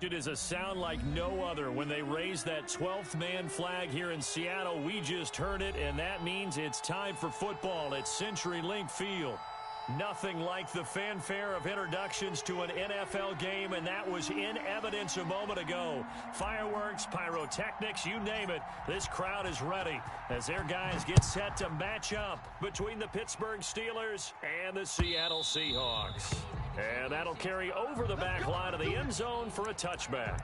It is a sound like no other when they raise that 12th man flag here in Seattle. We just heard it, and that means it's time for football at CenturyLink Field. Nothing like the fanfare of introductions to an NFL game, and that was in evidence a moment ago. Fireworks, pyrotechnics, you name it. This crowd is ready as their guys get set to match up between the Pittsburgh Steelers and the Seattle Seahawks. And that'll carry over the back line of the end zone for a touchback.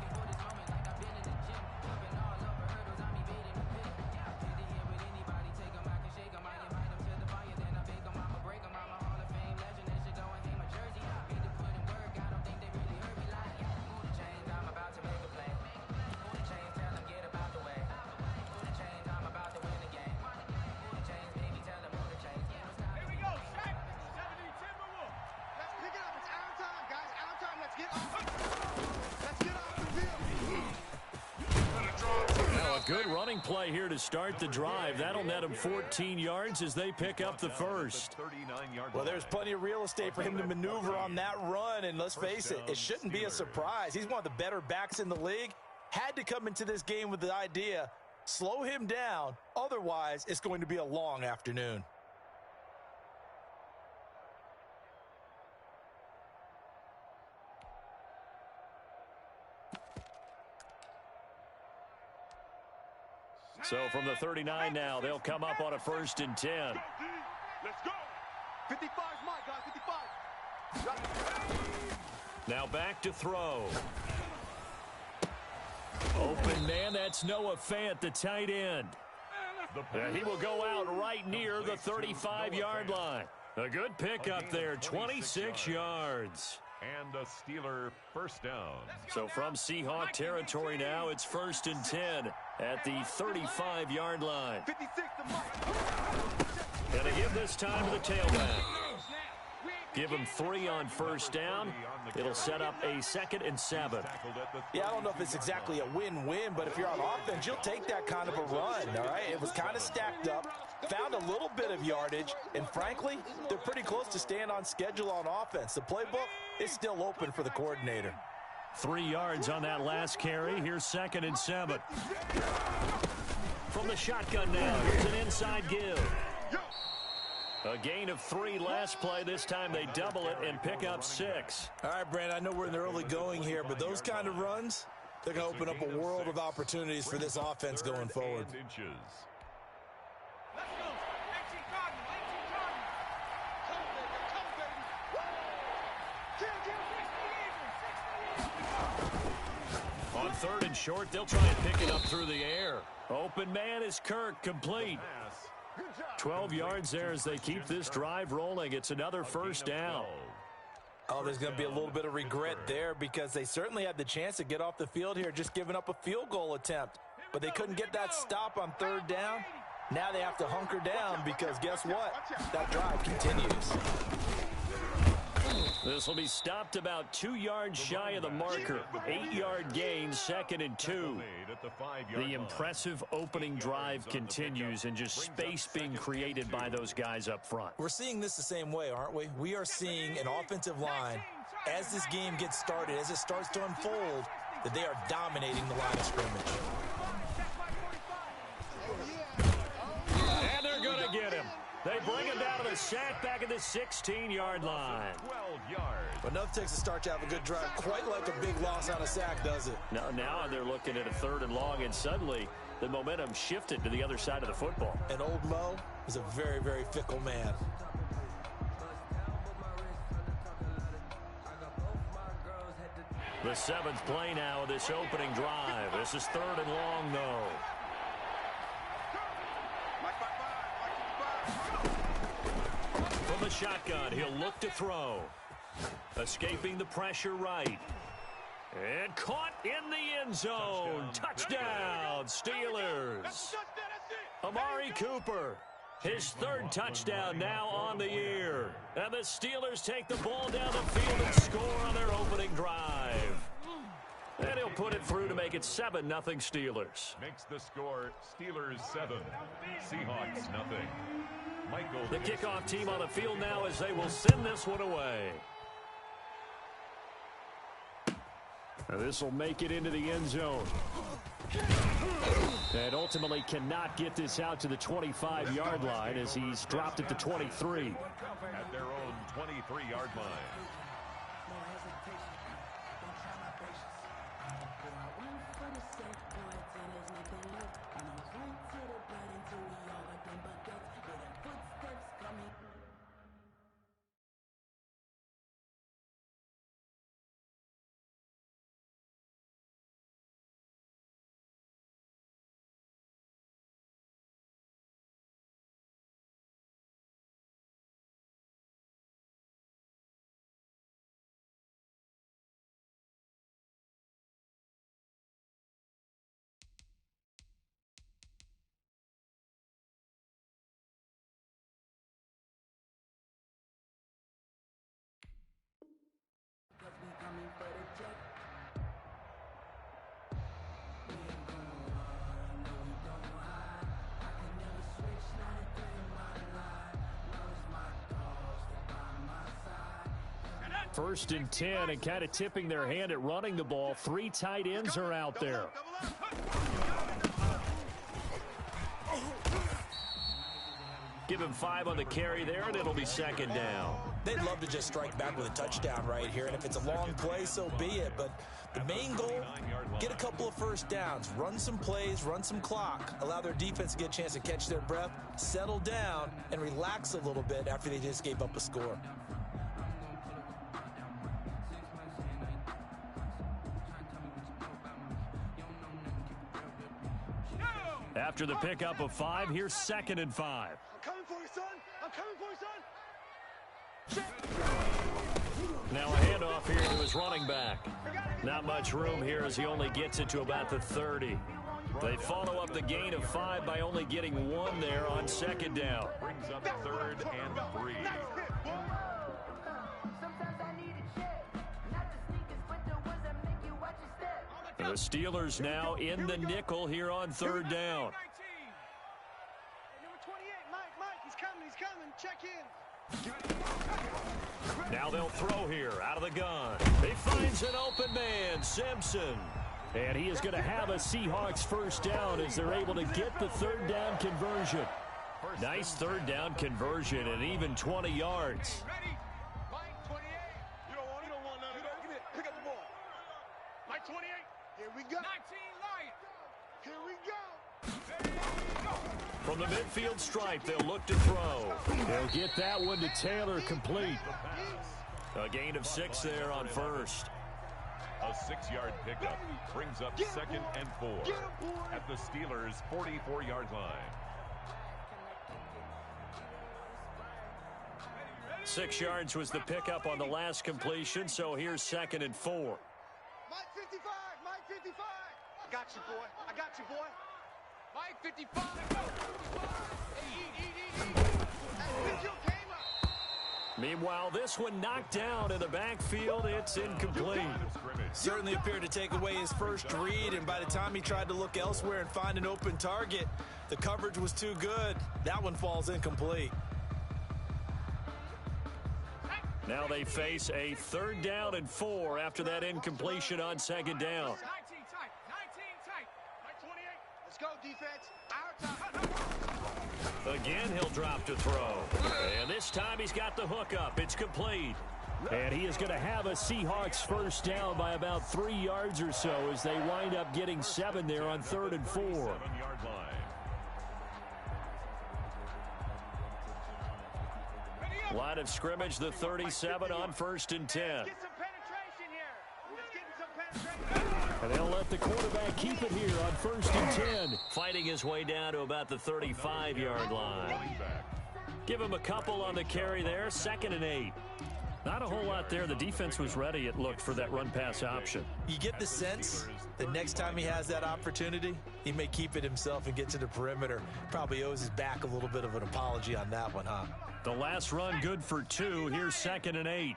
Good running play here to start the drive. That'll net him 14 yards as they pick up the first. Well, there's plenty of real estate for him to maneuver on that run, and let's face it, it shouldn't be a surprise. He's one of the better backs in the league. Had to come into this game with the idea, slow him down, otherwise it's going to be a long afternoon. So from the 39 now, they'll come up on a 1st and 10. Let's go. 55 is mine, guys. 55. Now back to throw. Open man, that's Noah Fant, the tight end. And he will go out right near the 35-yard line. A good pickup there, 26 yards. And a Steeler first down. So from Seahawk territory now, it's 1st and 10 at the 35-yard line. 56 to Mike. And they give this time to the tailback. Give him 3 on 1st down. It'll set up a 2nd and 7. Yeah, I don't know if it's exactly a win-win, but if you're on offense, you'll take that kind of a run, all right? It was kind of stacked up, found a little bit of yardage, and frankly, they're pretty close to staying on schedule on offense. The playbook is still open for the coordinator. 3 yards on that last carry. Here's 2nd and 7. From the shotgun now, here's an inside give. A gain of 3 last play. This time they double it and pick up 6. All right, Brandon, I know we're in the early going here, but those kind of runs, they're going to open up a world of opportunities for this offense going forward. On 3rd and short, they'll try and pick it up through the air. Open man is Kirk, complete. 12 yards there as they keep this drive rolling. It's another 1st down. Oh, there's going to be a little bit of regret there because they certainly had the chance to get off the field here, just giving up a field goal attempt. But they couldn't get that stop on 3rd down. Now they have to hunker down because guess what? That drive continues. This will be stopped about 2 yards shy of the marker. 8-yard gain, 2nd and 2. The impressive opening drive continues and just space being created by those guys up front. We're seeing this the same way, aren't we? We are seeing an offensive line, as this game gets started, as it starts to unfold, that they are dominating the line of scrimmage. And they're going to get him. They bring him down to the sack back at the 16-yard line. 12 yards. But enough takes to start to have a good drive. Quite like a big loss on a sack, does it? Now they're looking at a 3rd and long, and suddenly the momentum shifted to the other side of the football. And old Mo is a very, very fickle man. The 7th play now of this opening drive. This is 3rd and long, though. From the shotgun, he'll look to throw. Escaping the pressure right. And caught in the end zone. Touchdown, Steelers. Amari Cooper, his 3rd touchdown now on the year. And the Steelers take the ball down the field and score on their opening drive. And he'll put it through to make it 7-0 Steelers. Makes the score Steelers 7, Seahawks nothing. The kickoff team on the field now as they will send this one away. This will make it into the end zone. And ultimately cannot get this out to the 25-yard line as he's dropped at the 23. At their own 23-yard line. First and 10, and kind of tipping their hand at running the ball. 3 tight ends are out there. Give him 5 on the carry there, and it'll be second down. They'd love to just strike back with a touchdown right here, and if it's a long play, so be it. But the main goal, get a couple of first downs, run some plays, run some clock, allow their defense to get a chance to catch their breath, settle down, and relax a little bit after they just gave up a score. After the pickup of 5, here's second and 5. I'm coming for you, son. I'm coming for you, son. Now a handoff here to his running back. Not much room here as he only gets it to about the 30. They follow up the gain of 5 by only getting 1 there on second down. Brings up 3rd and 3. The Steelers now in the nickel here on 3rd down. Number 28, Mike, he's coming. Check in. Now they'll throw here out of the gun. He finds an open man, Simpson. And he is going to have a Seahawks first down as they're able to get the 3rd down conversion. Nice 3rd down conversion and even 20 yards. Ready? Mike, 28. You don't want none of that. Give it. Pick up the ball. Mike, 28. Here we go. 19 Lions. Here we go. From the midfield stripe, they'll look to throw. They'll get that one to Taylor complete. A gain of 6 there on first. A 6-yard pickup brings up 2nd and 4 at the Steelers' 44-yard line. 6 yards was the pickup on the last completion, so here's 2nd and 4. Mike 55. Mike 55. I got you, boy. Mike 55. Eat. Meanwhile, this one knocked down in the backfield. It's incomplete. Certainly appeared to take away his first read, and by the time he tried to look elsewhere and find an open target, the coverage was too good. That one falls incomplete. Now they face a 3rd down and 4 after that incompletion on 2nd down. 19 tight. Mike 28. Let's go, defense. Our time. Again, he'll drop to throw. And this time he's got the hookup. It's complete. And he is going to have a Seahawks first down by about 3 yards or so as they wind up getting 7 there on 3rd and 4. 7-yard line. Line of scrimmage, the 37 on 1st and 10. Get some penetration here. Let's get some penetration. And they'll let the quarterback keep it here on 1st and 10. Fighting his way down to about the 35-yard line. Give him a couple on the carry there, 2nd and 8. Not a whole lot there. The defense was ready, it looked, for that run-pass option. You get the sense that next time he has that opportunity, he may keep it himself and get to the perimeter. Probably owes his back a little bit of an apology on that one, huh? The last run good for 2. Here's 2nd and 8.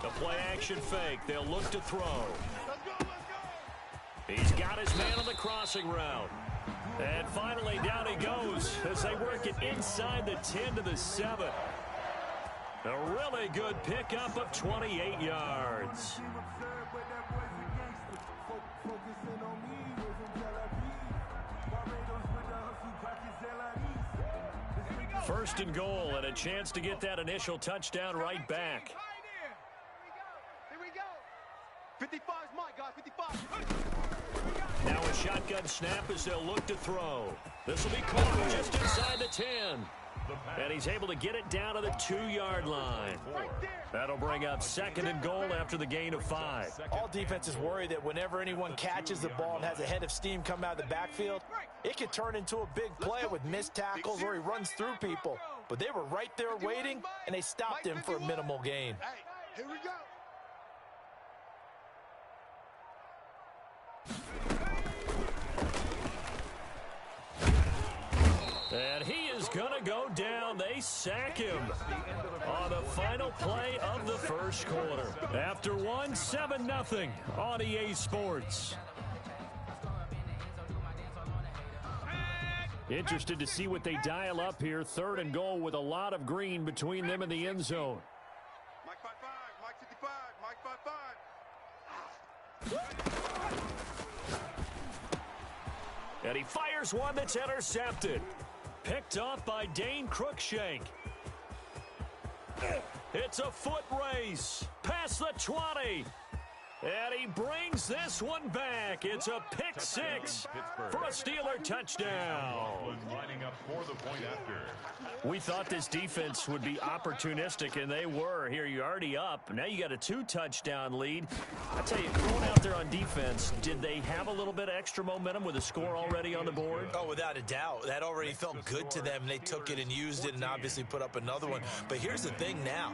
The play-action fake. They'll look to throw. He's got his man on the crossing route. And finally, down he goes as they work it inside the 10 to the 7. A really good pickup of 28 yards. First and goal, and a chance to get that initial touchdown right back. Here we go. 55 is mine, guys. 55. Now a shotgun snap as they'll look to throw. This will be caught just inside the 10. And he's able to get it down to the 2-yard line. That'll bring up second and goal after the gain of 5. All defenses worry that whenever anyone catches the ball and has a head of steam come out of the backfield, it could turn into a big play with missed tackles or he runs through people. But they were right there waiting, and they stopped him for a minimal gain. Hey, here we go. And he is going to go down. They sack him on the final play of the first quarter. After 7-0 on EA Sports. Interested to see what they dial up here. Third and goal with a lot of green between them and the end zone. Mike 5-5, Mike 55, Mike 5-5. And he fires one that's intercepted. Picked off by Dane Cruikshank. It's a foot race. Past the 20. And he brings this one back. It's a pick six for a Steeler touchdown. Lining up for the point after. We thought this defense would be opportunistic, and they were. Here, you're already up. Now you got a 2-touchdown lead. I tell you, going out there on defense, did they have a little bit of extra momentum with a score already on the board? Oh, without a doubt. That already felt good to them. They took it and used it and obviously put up another one. But here's the thing now.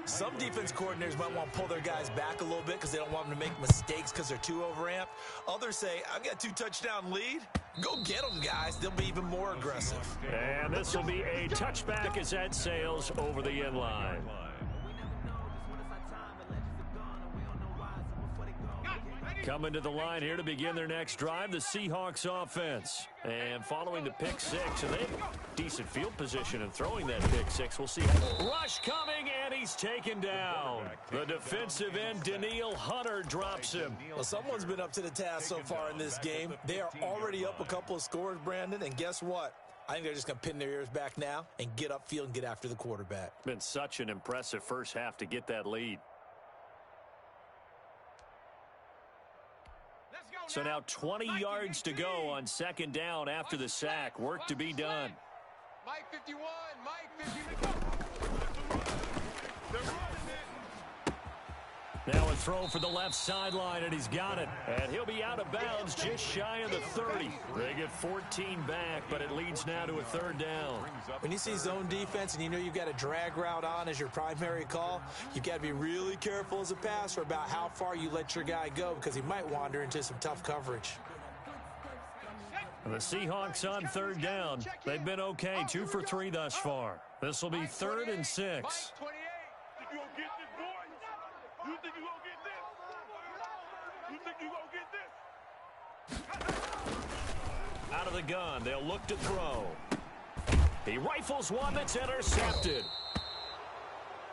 Some defense coordinators might want to pull their guys back a little bit because they don't want them to make mistakes because they're too overamped. Others say, I've got a 2-touchdown lead. Go get them, guys. They'll be even more aggressive. And this will be a touchback as that sails over the end line. Coming to the line here to begin their next drive, the Seahawks offense. And following the pick six, and they have decent field position and throwing that pick six. We'll see. Rush coming, and he's taken down. The defensive end, Danielle Hunter, drops him. Well, someone's been up to the task so far in this game. They are already up a couple of scores, Brandon, and guess what? I think they're just going to pin their ears back now and get upfield and get after the quarterback. Been such an impressive first half to get that lead. So now 20 yards to go on second down after the sack. Work to be done. Mike 51, Mike 50. Now a throw for the left sideline, and he's got it. And he'll be out of bounds just shy of the 30. They get 14 back, but it leads now to a third down. When you see zone defense and you know you've got a drag route on as your primary call, you've got to be really careful as a passer about how far you let your guy go because he might wander into some tough coverage. The Seahawks on third down. They've been okay, 2 for 3 thus far. This will be 3rd and 6. You think you gonna get this? You think you gonna get this? Out of the gun, they'll look to throw. He rifles one that's intercepted.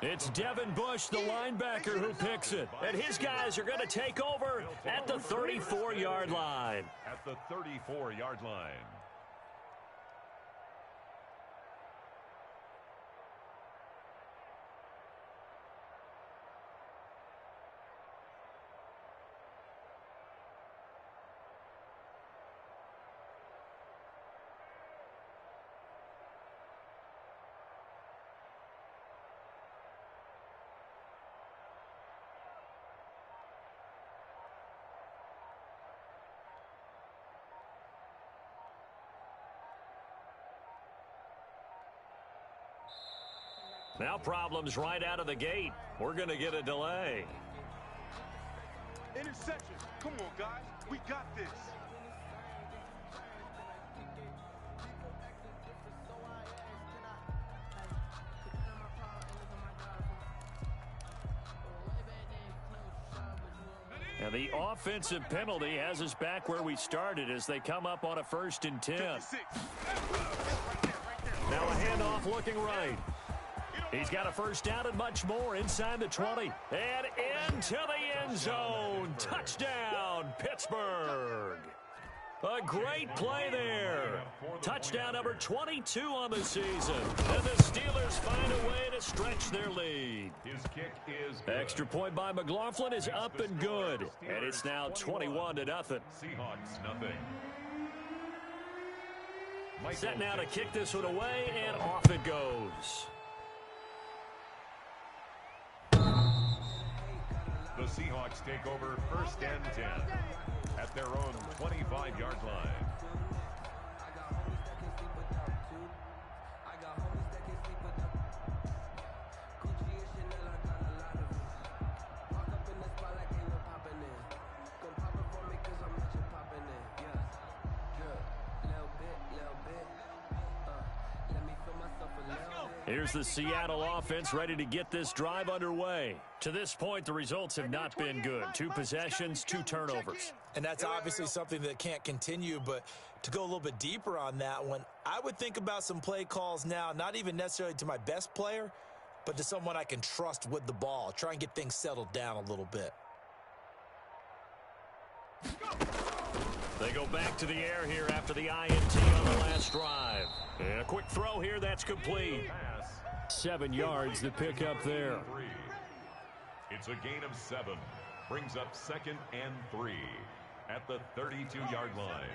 It's Devin Bush, the linebacker, who picks it. And his guys are going to take over at the 34-yard line. At the 34-yard line. Now problems right out of the gate. We're going to get a delay. Interception. Come on, guys. We got this. And the offensive penalty has us back where we started as they come up on a 1st and 10. Now a handoff looking right. He's got a first down and much more inside the 20. And into the end zone. Touchdown, Pittsburgh. A great play there. Touchdown number 22 on the season. And the Steelers find a way to stretch their lead. His kick is good. Extra point by McLaughlin is up and good. And it's now 21-0. Seahawks nothing. Set now to kick this one away, and off it goes. The Seahawks take over first and 10 at their own 25-yard line. Here's the Seattle offense ready to get this drive underway. To this point, the results have not been good. 2 possessions, 2 turnovers. And that's obviously something that can't continue, but to go a little bit deeper on that one, I would think about some play calls now, not even necessarily to my best player, but to someone I can trust with the ball. Try and get things settled down a little bit. They go back to the air here after the INT on the last drive. And a quick throw here, that's complete. 7 yards to pick up there. It's a gain of 7. Brings up 2nd and 3 at the 32-yard line.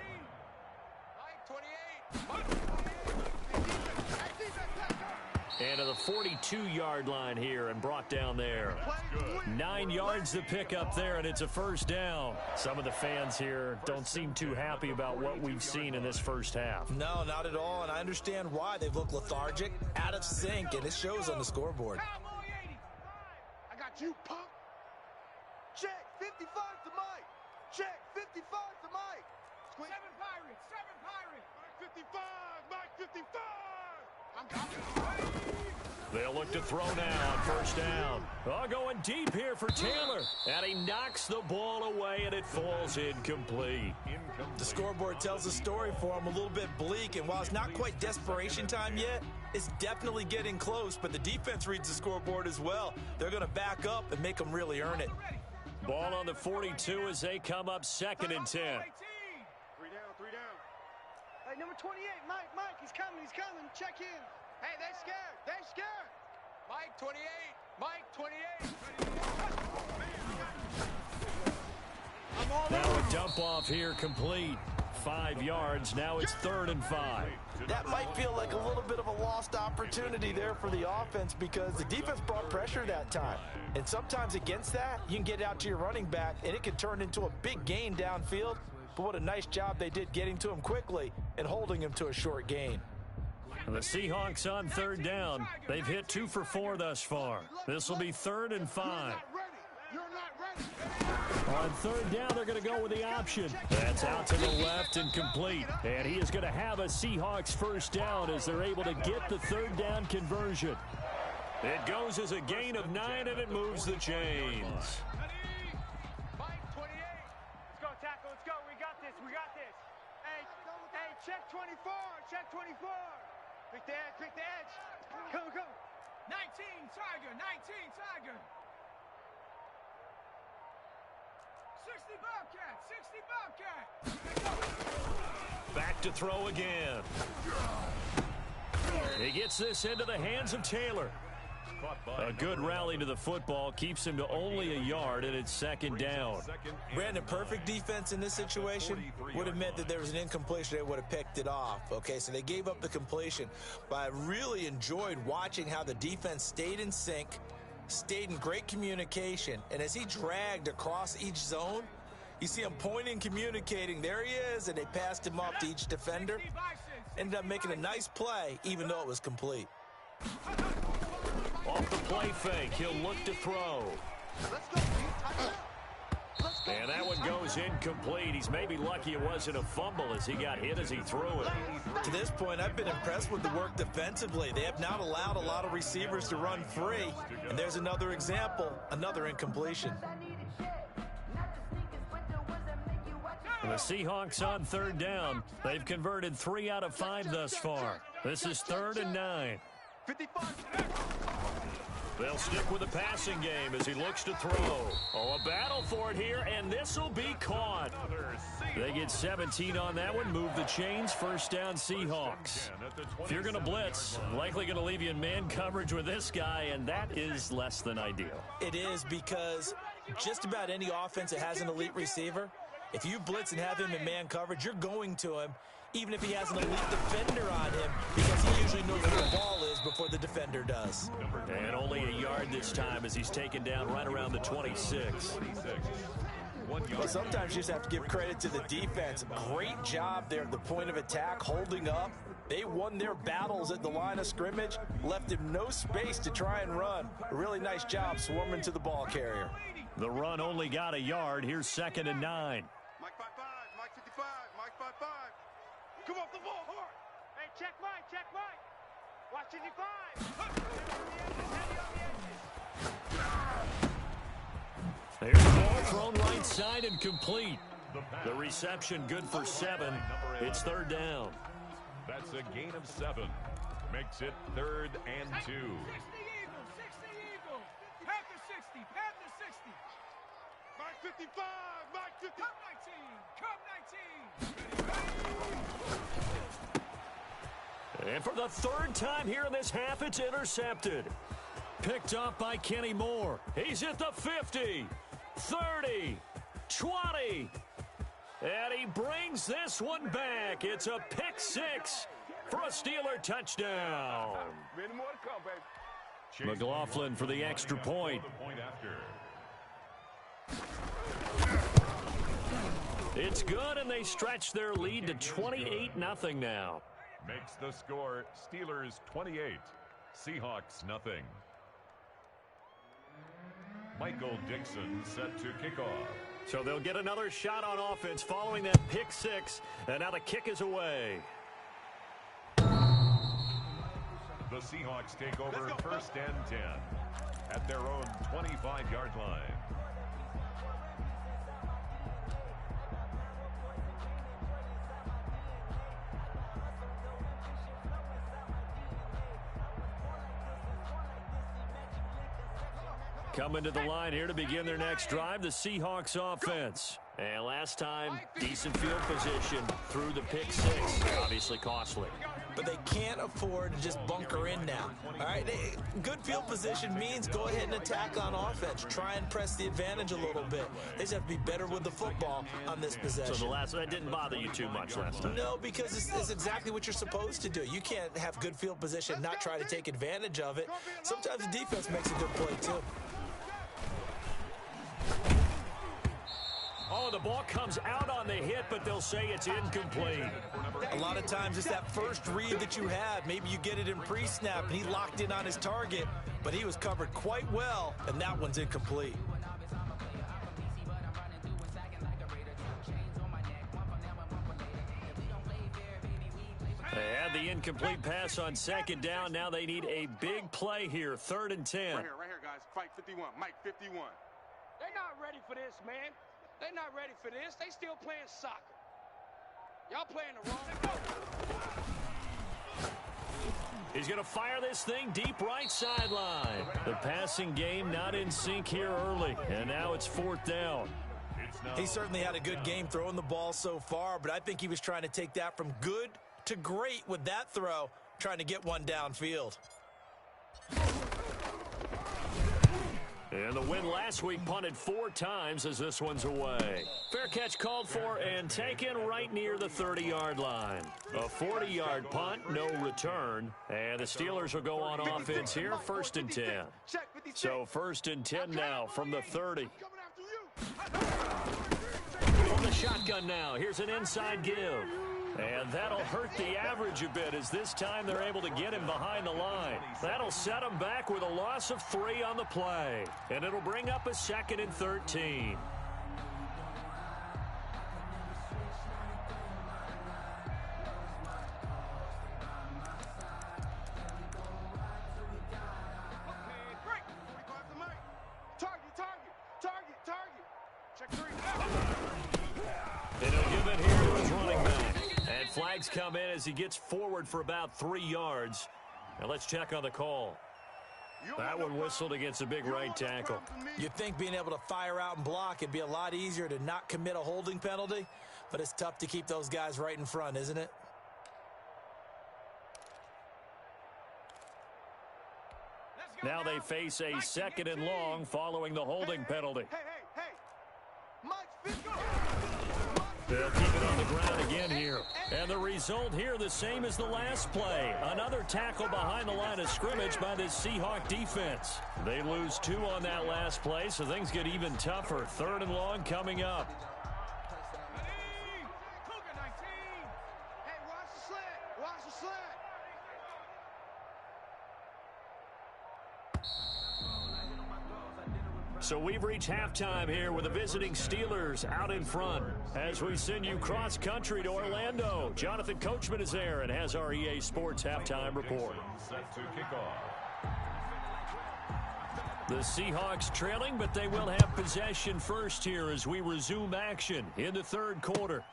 And to the 42-yard line here and brought down there. 9 yards to pick up there, and it's a first down. Some of the fans here don't seem too happy about what we've seen in this first half. No, not at all, and I understand why. They look lethargic, out of sync, and it shows on the scoreboard. I got you, punk. Check 55 to Mike. Check 55 to Mike. 7 Pirates, 7 Pirates. Mike 55. I'm coming. They'll look to throw now, first down. Oh, going deep here for Taylor. And he knocks the ball away, and it falls incomplete. The scoreboard tells a story for him, a little bit bleak, and while it's not quite desperation time yet, it's definitely getting close, but the defense reads the scoreboard as well. They're going to back up and make them really earn it. Ball on the 42 as they come up 2nd and 10. 3 down. Hey, number 28, Mike, he's coming. Check in. Hey, they scared. Mike 28. Now a dump off here complete. 5 yards. Now it's 3rd and 5. That might feel like a little bit of a lost opportunity there for the offense because the defense brought pressure that time. And sometimes against that, you can get out to your running back, and it can turn into a big gain downfield. But what a nice job they did getting to him quickly and holding him to a short gain. And the Seahawks on 3rd down. They've hit 2 for 4 thus far. This will be 3rd and 5. On 3rd down, they're going to go with the option. That's out to the left and complete. And he is going to have a Seahawks first down as they're able to get the 3rd down conversion. It goes as a gain of 9, and it moves the chains. Mike 28. Let's go, tackle. Let's go. We got this. Hey, check 24. Check 24. Pick the edge. Go. 19, Tiger. 60 Bobcat. Back to throw again. He gets this into the hands of Taylor. A good rally to the football keeps him to only a yard, and it's 2nd down. Brandon, perfect defense in this situation would have meant that there was an incompletion. They would have picked it off. Okay, so they gave up the completion. But I really enjoyed watching how the defense stayed in sync, stayed in great communication, and as he dragged across each zone, you see him pointing, communicating. There he is, and they passed him off to each defender. Ended up making a nice play, even though it was complete. Off the play fake, he'll look to throw. And that one goes incomplete. He's maybe lucky it wasn't a fumble as he got hit as he threw it. To this point, I've been impressed with the work defensively. They have not allowed a lot of receivers to run free. And there's another example, another incompletion. And the Seahawks on 3rd down. They've converted 3 out of 5 thus far. This is 3rd and 9. 55. They'll stick with the passing game as he looks to throw. Oh, a battle for it here, and this will be caught. They get 17 on that one, move the chains, first down Seahawks. If you're going to blitz, likely going to leave you in man coverage with this guy, and that is less than ideal. It is, because just about any offense that has an elite receiver, if you blitz and have him in man coverage, you're going to him, even if he has an elite defender on him, because he usually knows where the ball is before the defender does. And only a yard this time as he's taken down right around the 26. Well, sometimes you just have to give credit to the defense. Great job there at the point of attack, holding up. They won their battles at the line of scrimmage, left him no space to try and run. A really nice job swarming to the ball carrier. The run only got a yard. Here's 2nd and 9. Mike 5-5, Mike 55, Mike 5-5. Come off the ball hard. Hey, check Mike, check Mike. Watch 55. There's the ball thrown right side and complete. The reception good for 7. It's 3rd down. That's a gain of 7. Makes it 3rd and 2. 60 Eagles, 60 Eagles. Panther 60, Panther 60. Mike 55, Mike 50. Come 19, come 19. And for the 3rd time here in this half, it's intercepted. Picked up by Kenny Moore. He's at the 50, 30, 20. And he brings this one back. It's a pick 6 for a Steeler touchdown. Many more to come, baby. McLaughlin for the extra point. It's good, and they stretch their lead to 28-0 now. Makes the score Steelers 28, Seahawks nothing. Michael Dixon set to kick off. So they'll get another shot on offense following that pick 6, and now the kick is away. The Seahawks take over 1st and 10 at their own 25-yard line. Coming to the line here to begin their next drive, the Seahawks offense. And last time, decent field position through the pick 6. Obviously costly. But they can't afford to just bunker in now. All right, good field position means go ahead and attack on offense. Try and press the advantage a little bit. They just have to be better with the football on this possession. So that didn't bother you too much last time? No, because it's exactly what you're supposed to do. You can't have good field position, not try to take advantage of it. Sometimes the defense makes a good play, too. Oh, the ball comes out on the hit, but they'll say it's incomplete. A lot of times it's that first read that you have. Maybe you get it in pre-snap, and he locked in on his target, but he was covered quite well, and that one's incomplete. They had the incomplete pass on 2nd down. Now they need a big play here, 3rd and 10. Right here, guys. Fight 51, Mike 51. They're not ready for this, man. They're not ready for this. They still playing soccer. Y'all playing the wrong. He's going to fire this thing deep right sideline. The passing game not in sync here early, and now it's 4th down. He certainly had a good game throwing the ball so far, but I think he was trying to take that from good to great with that throw, trying to get one downfield. And the win last week punted 4 times as this one's away. Fair catch called for and taken right near the 30-yard line. A 40-yard punt, no return. And the Steelers will go on offense here, 1st and 10. So 1st and 10 now from the 30. From the shotgun now, here's an inside give. And that'll hurt the average a bit as this time they're able to get him behind the line. That'll set him back with a loss of 3 on the play. And it'll bring up a 2nd and 13. Check 3. And he'll give it here to his running back. And flags come in as he gets forward for about 3 yards. Now let's check on the call. That one whistled against a big right tackle. You'd think being able to fire out and block, it'd be a lot easier to not commit a holding penalty, but it's tough to keep those guys right in front, isn't it? Now they face a 2nd and long following the holding penalty. They'll keep it on the ground again here. And the result here the same as the last play. Another tackle behind the line of scrimmage by this Seahawk defense. They lose 2 on that last play, so things get even tougher. 3rd and long coming up. So we've reached halftime here with the visiting Steelers out in front. As we send you cross-country to Orlando, Jonathan Coachman is there and has our EA Sports halftime report. Set to kick off. The Seahawks trailing, but they will have possession first here as we resume action in the 3rd quarter.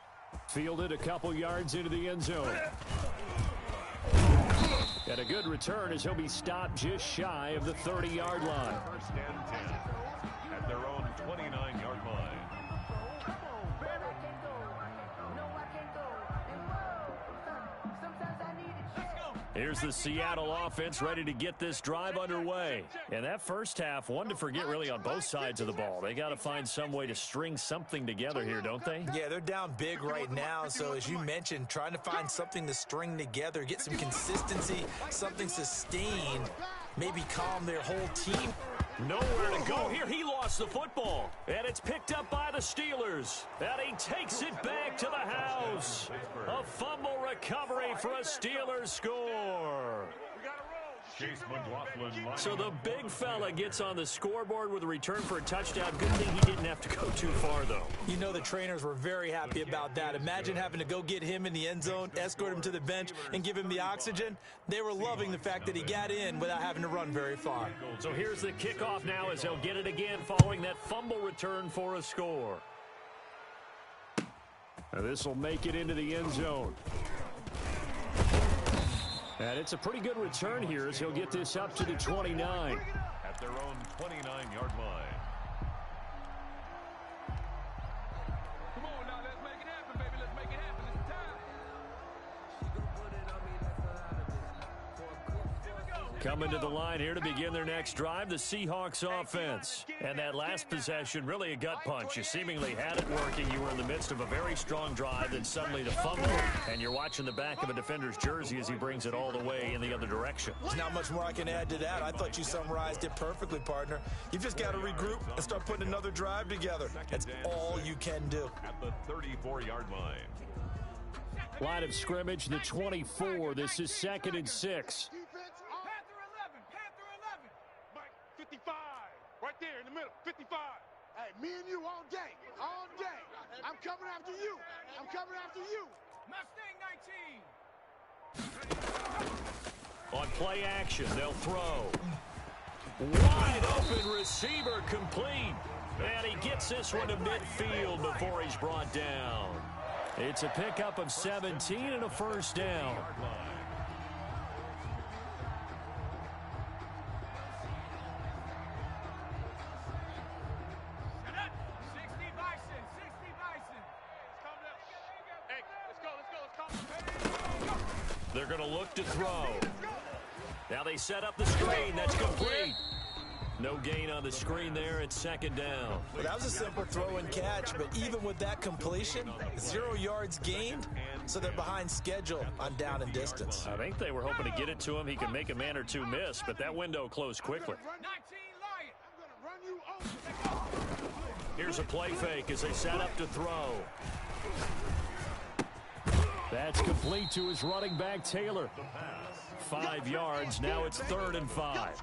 Fielded a couple yards into the end zone. And a good return as he'll be stopped just shy of the 30-yard line. 1st and 10 at their own 29-yard line. Here's the Seattle offense ready to get this drive underway. And that first half, one to forget really on both sides of the ball. They got to find some way to string something together here, don't they? Yeah, they're down big right now. So as you mentioned, trying to find something to string together, get some consistency, something sustained, maybe calm their whole team. Nowhere to go here. He lost the football. And it's picked up by the Steelers. And he takes it back to the house. A fumble recovery for a Steelers score. Chase McLaughlin. So the big fella gets on the scoreboard with a return for a touchdown. Good thing he didn't have to go too far, though. You know the trainers were very happy about that. Imagine having to go get him in the end zone, escort him to the bench, and give him the oxygen. They were loving the fact that he got in without having to run very far. So here's the kickoff now as they'll get it again following that fumble return for a score. Now this will make it into the end zone. And it's a pretty good return here as he'll get this up to the 29. At their own 29-yard line. Come on now, let's make it happen, baby. Let's make it happen. It's time. Coming to the line here to begin their next drive, the Seahawks offense. And that last possession, really a gut punch. You seemingly had it working. You were in the midst of a very strong drive, then suddenly the fumble. And you're watching the back of a defender's jersey as he brings it all the way in the other direction. There's not much more I can add to that. I thought you summarized it perfectly, partner. You've just got to regroup and start putting another drive together. That's all you can do. At the 34-yard line. Line of scrimmage, the 24. This is 2nd and 6. Panther 11. Mike, 55. Right there in the middle, 55. Hey, me and you all day. All day. I'm coming after you. I'm coming after you. Mustang 19. On play action, they'll throw. Wide open receiver complete. And he gets this one to midfield before he's brought down. It's a pickup of 17 and a first down. They're going to look to throw. Now they set up the screen. That's complete. No gain on the screen there. It's 2nd down. Well, that was a simple throw and catch, but even with that completion, 0 yards gained, so they're behind schedule on down and distance. I think they were hoping to get it to him. He can make a man or two miss, but that window closed quickly. Here's a play fake as they set up to throw. That's complete to his running back, Taylor. 5 yards. Now it's 3rd and 5.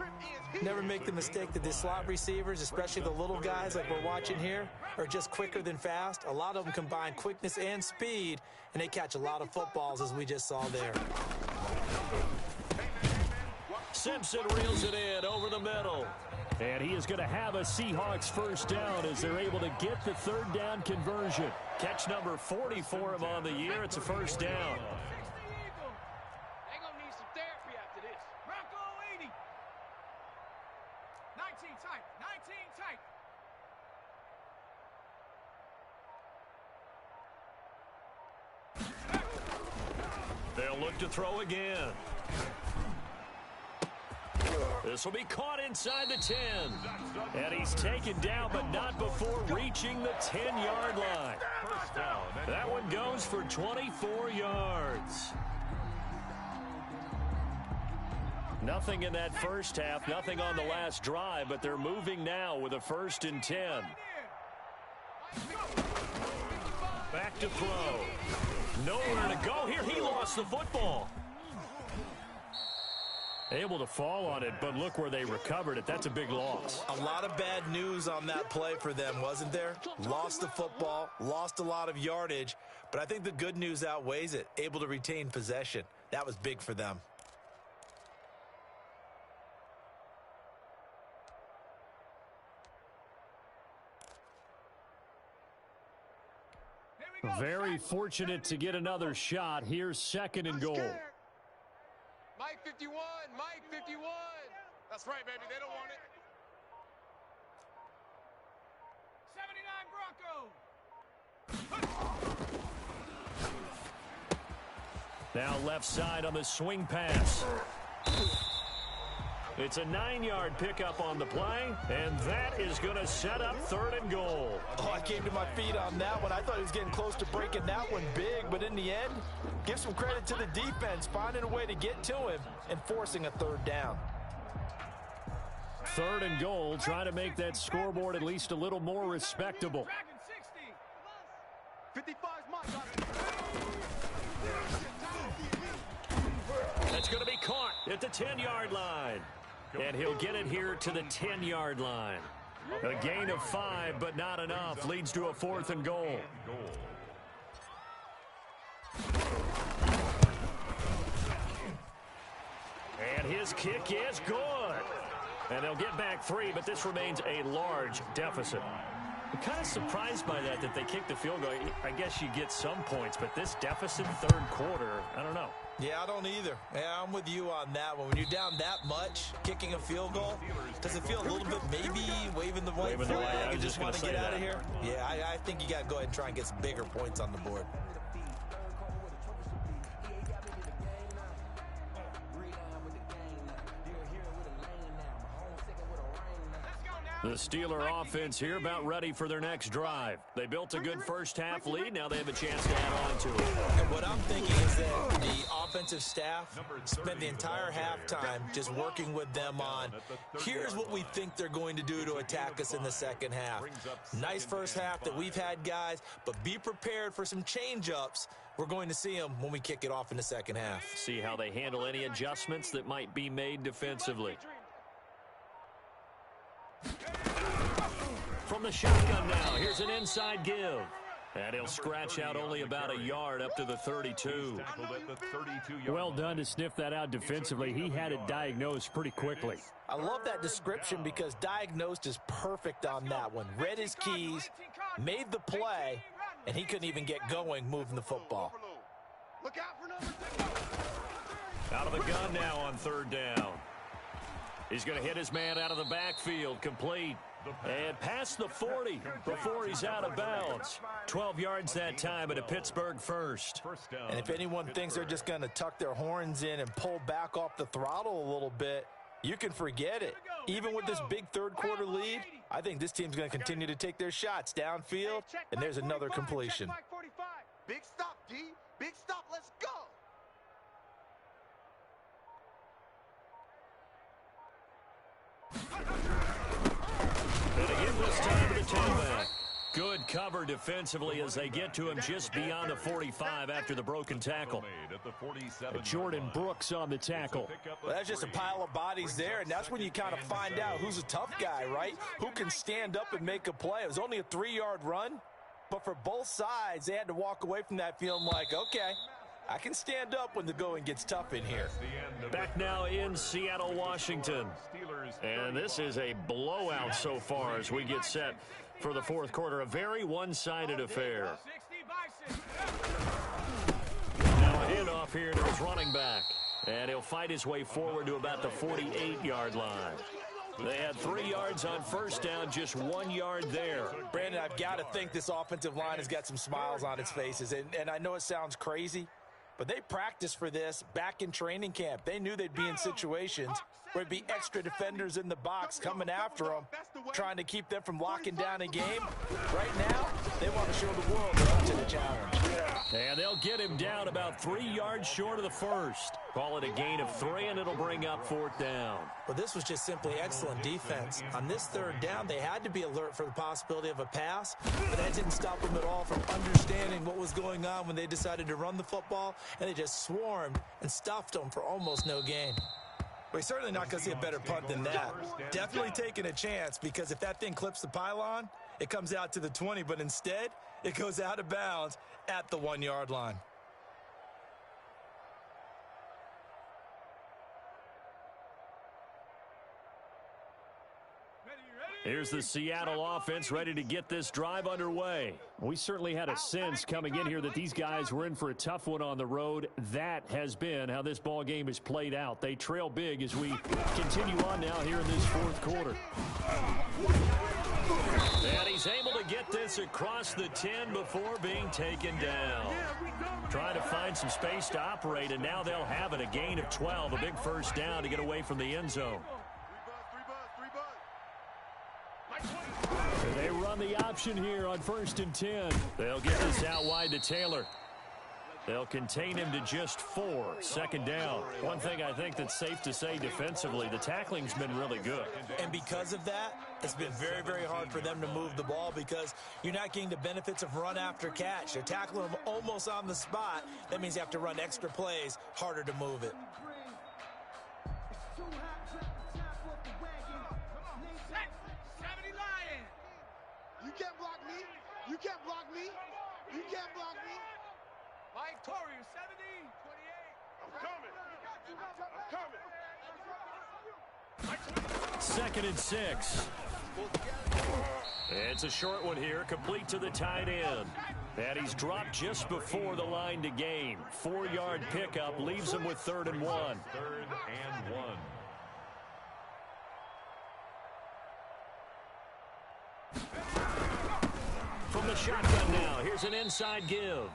Never make the mistake that the slot receivers, especially the little guys like we're watching here, are just quicker than fast. A lot of them combine quickness and speed, and they catch a lot of footballs, as we just saw there. Simpson reels it in over the middle. And he is going to have a Seahawks first down as they're able to get the 3rd down conversion. Catch number 40 for him on the year. It's a first down. tight. 19 tight. They'll look to throw again. This will be caught inside the 10. And he's taken down, but not before reaching the 10-yard line. That one goes for 24 yards. Nothing in that first half, nothing on the last drive, but they're moving now with a 1st and 10. Back to throw. Nowhere to go here. He lost the football. Able to fall on it, but look where they recovered it. That's a big loss. A lot of bad news on that play for them, wasn't there? Lost the football, lost a lot of yardage, but I think the good news outweighs it. Able to retain possession. That was big for them. Very fortunate to get another shot. Here's 2nd and goal. Mike 51, Mike 51. That's right, baby. They don't want it. 79 Bronco. Now left side on the swing pass. It's a 9-yard pickup on the play, and that is going to set up 3rd and goal. Oh, I came to my feet on that one. I thought he was getting close to breaking that one big, but in the end, give some credit to the defense, finding a way to get to him and forcing a 3rd down. 3rd and goal, trying to make that scoreboard at least a little more respectable. 55's mine. That's going to be caught at the 10-yard line. And he'll get it here to the 10-yard line. A gain of 5, but not enough. Leads to a 4th and goal. And his kick is good. And they'll get back 3, but this remains a large deficit. I'm kind of surprised by that they kicked the field goal. I guess you get some points, but this deficit 3rd quarter, I don't know. Yeah, I don't either. Yeah, I'm with you on that one. When you're down that much, kicking a field goal, does it feel a little bit maybe waving the white flag? You just want to get out of here? Yeah, I think you got to go ahead and try and get some bigger points on the board. The Steeler offense here about ready for their next drive. They built a good first half lead. Now they have a chance to add on to it. And what I'm thinking is that the offensive staff spent the entire halftime just working with them on, here's what we think they're going to do to attack us in the second half. Nice first half that we've had, guys, but be prepared for some change-ups. We're going to see them when we kick it off in the second half. See how they handle any adjustments that might be made defensively. From the shotgun now, here's an inside give. And he'll scratch out only about a yard up to the 32. Well done to sniff that out defensively. He had it diagnosed pretty quickly. I love that description because diagnosed is perfect on that one. Read his keys, made the play, and he couldn't even get going moving the football. Look out for number 6. Out of the gun now on 3rd down. He's going to hit his man out of the backfield, complete. And past the 40 before he's out of bounds. 12 yards that time at a Pittsburgh first. And if anyone thinks they're just going to tuck their horns in and pull back off the throttle a little bit, you can forget it. Even with this big 3rd quarter lead, I think this team's going to continue to take their shots downfield, and there's another completion. Big stop, D. Big stop. Let's go. And again this time to the tailback. Good cover defensively as they get to him just beyond the 45 after the broken tackle. Jordan Brooks on the tackle. Well, that's just a pile of bodies there, and that's when you kind of find out who's a tough guy, right? Who can stand up and make a play. It was only a 3-yard run, but for both sides, they had to walk away from that feeling like, okay, I can stand up when the going gets tough in here. Back now in Seattle, Washington. And this is a blowout so far as we get set for the 4th quarter. A very one-sided affair. Now a handoff here to his running back. And he'll fight his way forward to about the 48-yard line. They had 3 yards on first down, just 1 yard there. Brandon, I've got to think this offensive line has got some smiles on its faces. And I know it sounds crazy, but they practiced for this back in training camp. They knew they'd be in situations where there'd be extra defenders in the box coming after them, trying to keep them from locking down a game. Right now, they want to show the world they're up to the challenge. And they'll get him down about 3 yards short of the first. Call it a gain of 3, and it'll bring up 4th down. Well, this was just simply excellent defense. On this 3rd down, they had to be alert for the possibility of a pass, but that didn't stop them at all from understanding what was going on when they decided to run the football, and they just swarmed and stuffed them for almost no gain. We're certainly not going to see a better punt than that. Definitely taking a chance, because if that thing clips the pylon, it comes out to the 20, but instead, it goes out of bounds at the 1 yard line. Here's the Seattle offense ready to get this drive underway. We certainly had a sense coming in here that these guys were in for a tough one on the road. That has been how this ball game has played out. They trail big as we continue on now here in this 4th quarter. And he's able to get this across the 10 before being taken down. Trying to find some space to operate, and now they'll have it. A gain of 12, a big first down to get away from the end zone. They run the option here on 1st and 10. They'll get this out wide to Taylor. They'll contain him to just 4. 2nd down. One thing I think that's safe to say defensively, the tackling's been really good. And because of that, it's been very, very hard for them to move the ball because you're not getting the benefits of run after catch. They're tackling them almost on the spot. That means you have to run extra plays, harder to move it. You can't block me. You can't block me. You can't block me. Mike Torrey, 70, 28. I'm coming. 2nd and 6. It's a short one here, complete to the tight end. And he's dropped just before the line to gain. 4-yard pickup leaves him with 3rd and 1. 3rd and 1. From the shotgun now, here's an inside give.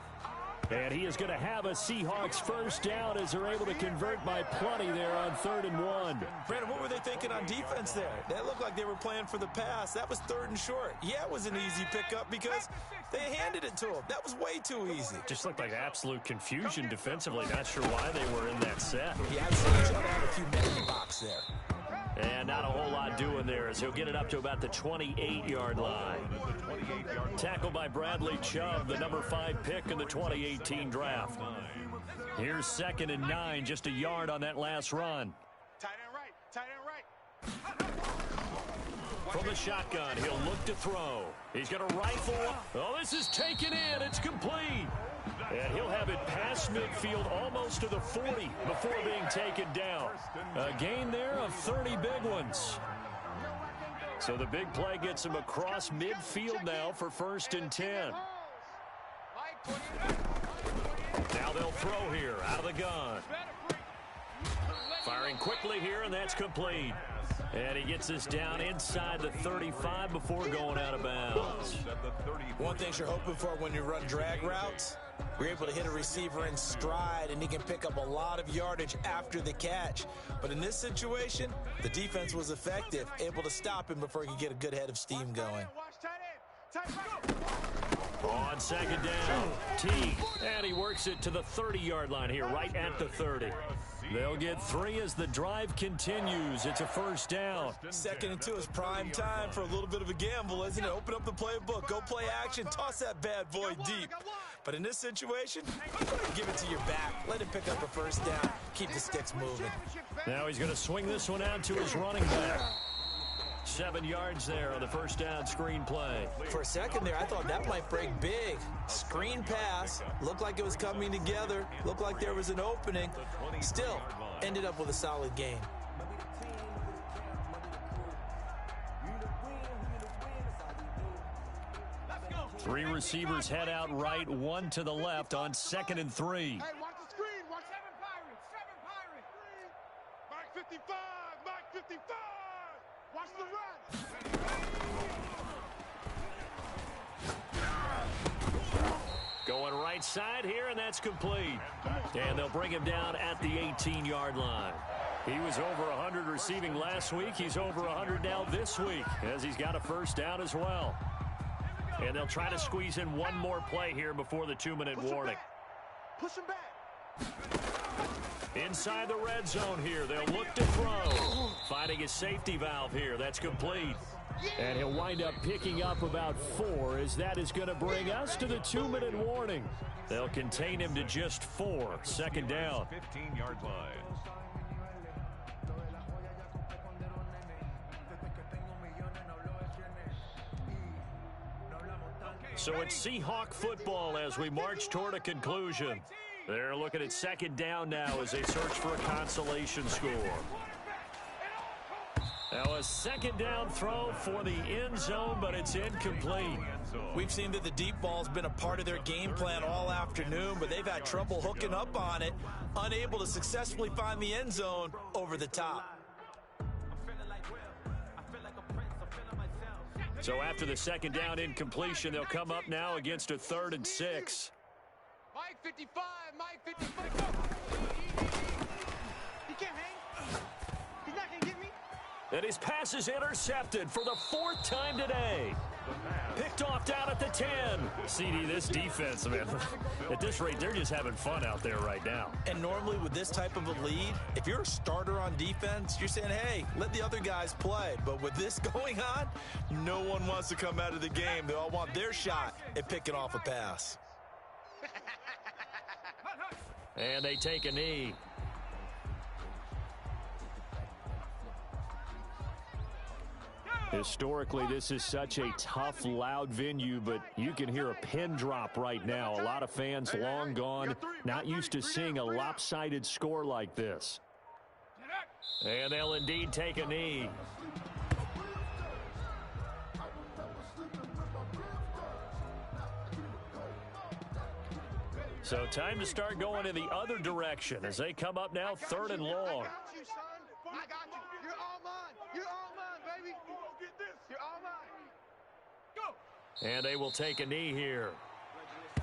And he is going to have a Seahawks first down as they're able to convert by plenty there on 3rd and 1. Brandon, what were they thinking on defense there? That looked like they were playing for the pass. That was 3rd and short. Yeah, it was an easy pickup because they handed it to him. That was way too easy. Just looked like absolute confusion defensively. Not sure why they were in that set. Yeah, I'd say he's going to have a few men in the box there. And not a whole lot doing there as he'll get it up to about the 28-yard line. Tackled by Bradley Chubb, the number 5 pick in the 2018 draft. Here's 2nd and 9, just a yard on that last run. Tight end right. From the shotgun, he'll look to throw. He's going to rifle. Oh, this is taken in. It's complete. And he'll have it past midfield almost to the 40 before being taken down. A gain there of 30 big ones. So the big play gets him across midfield now for 1st and 10. Now they'll throw here out of the gun. Firing quickly here, and that's complete. And he gets this down inside the 35 before going out of bounds. One thing you're hoping for when you run drag routes, you're able to hit a receiver in stride, and he can pick up a lot of yardage after the catch. But in this situation, the defense was effective, able to stop him before he could get a good head of steam going. On 2nd down, T, and he works it to the 30-yard line here, right at the 30. They'll get 3 as the drive continues. It's a first down. 2nd and 2 is prime time for a little bit of a gamble, isn't it? Open up the playbook, go play action, toss that bad boy deep. But in this situation, give it to your back. Let him pick up a first down. Keep the sticks moving. Now he's going to swing this one out to his running back. 7 yards there on the first down screen play. For a second there, I thought that might break big. Screen pass. Looked like it was coming together. Looked like there was an opening. Still, ended up with a solid gain. Three receivers head out right, 1 to the left on 2nd and 3. Hey, watch the screen. Watch 7 Pirates. Mike 55. Mike 55. Watch the run. Going right side here, and that's complete. And they'll bring him down at the 18-yard line. He was over 100 receiving last week. He's over 100 now this week, as he's got a first down as well. And they'll try to squeeze in one more play here before the 2-minute warning. Push him back. Inside the red zone here, they'll look to throw. Finding his safety valve here. That's complete. And he'll wind up picking up about 4, as that is going to bring us to the 2-minute warning. They'll contain him to just 4. Second down. 15-yard line. So it's Seahawk football as we march toward a conclusion. They're looking at second down now as they search for a consolation score. Now a second down throw for the end zone, but it's incomplete. We've seen that the deep ball's been a part of their game plan all afternoon, but they've had trouble hooking up on it, unable to successfully find the end zone over the top. So after the second down incompletion, they'll come up now against a 3rd and 6. Mike 55, Mike 55. He can't hang. He's not going to get me. And his pass is intercepted for the 4th time today. Picked off down at the 10. CD, this defense, man, at this rate, they're just having fun out there right now. And normally with this type of a lead, if you're a starter on defense, you're saying, hey, let the other guys play. But with this going on, no one wants to come out of the game. They all want their shot at picking off a pass. And they take a knee. Historically, this is such a tough, loud venue, but you can hear a pin drop right now. A lot of fans long gone, not used to seeing a lopsided score like this. And they'll indeed take a knee. So time to start going in the other direction as they come up now 3rd and long. I got you, son. I got you. You're all mine. You're all mine, baby. You won't get this. You're all mine. Go. And they will take a knee here.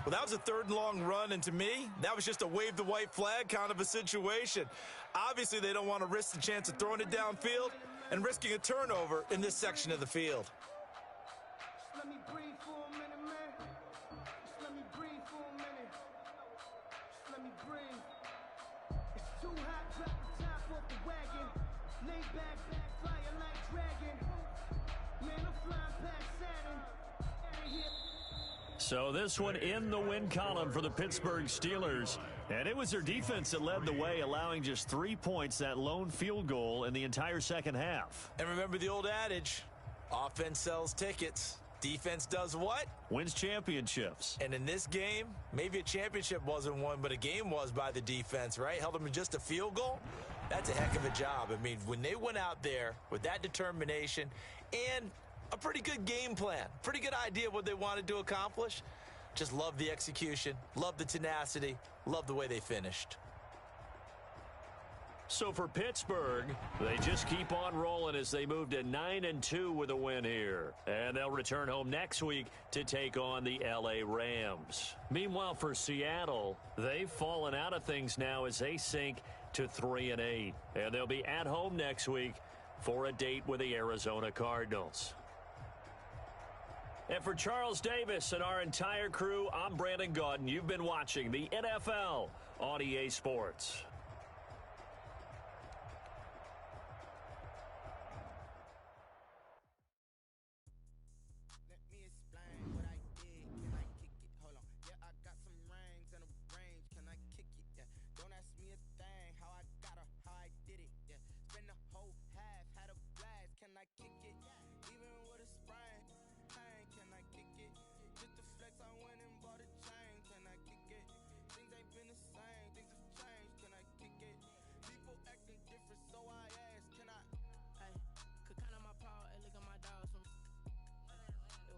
Well, that was a 3rd and long run, and to me, that was just a wave the white flag kind of a situation. Obviously, they don't want to risk the chance of throwing it downfield and risking a turnover in this section of the field. Let me breathe for a minute, man. Just let me breathe for a minute. Just let me breathe. It's too hot, drop the top off the wagon. Lay back, flying like dragon. Man, I'm flying past Saturn. Out of here. So this one in the win column for the Pittsburgh Steelers. And it was their defense that led the way, allowing just 3 points, that lone field goal in the entire second half. And remember the old adage, offense sells tickets. Defense does what? Wins championships. And in this game, maybe a championship wasn't won, but a game was by the defense, right? Held them to just a field goal. That's a heck of a job. I mean, when they went out there with that determination and a pretty good game plan, pretty good idea of what they wanted to accomplish, just love the execution, love the tenacity, love the way they finished. So for Pittsburgh, they just keep on rolling as they move to 9-2 with a win here. And they'll return home next week to take on the LA Rams. Meanwhile, for Seattle, they've fallen out of things now as they sink to 3-8. And they'll be at home next week for a date with the Arizona Cardinals. And for Charles Davis and our entire crew, I'm Brandon Gaudin. You've been watching the NFL on EA Sports. How I did it, yeah. Spend the whole half, had a blast, can I kick it?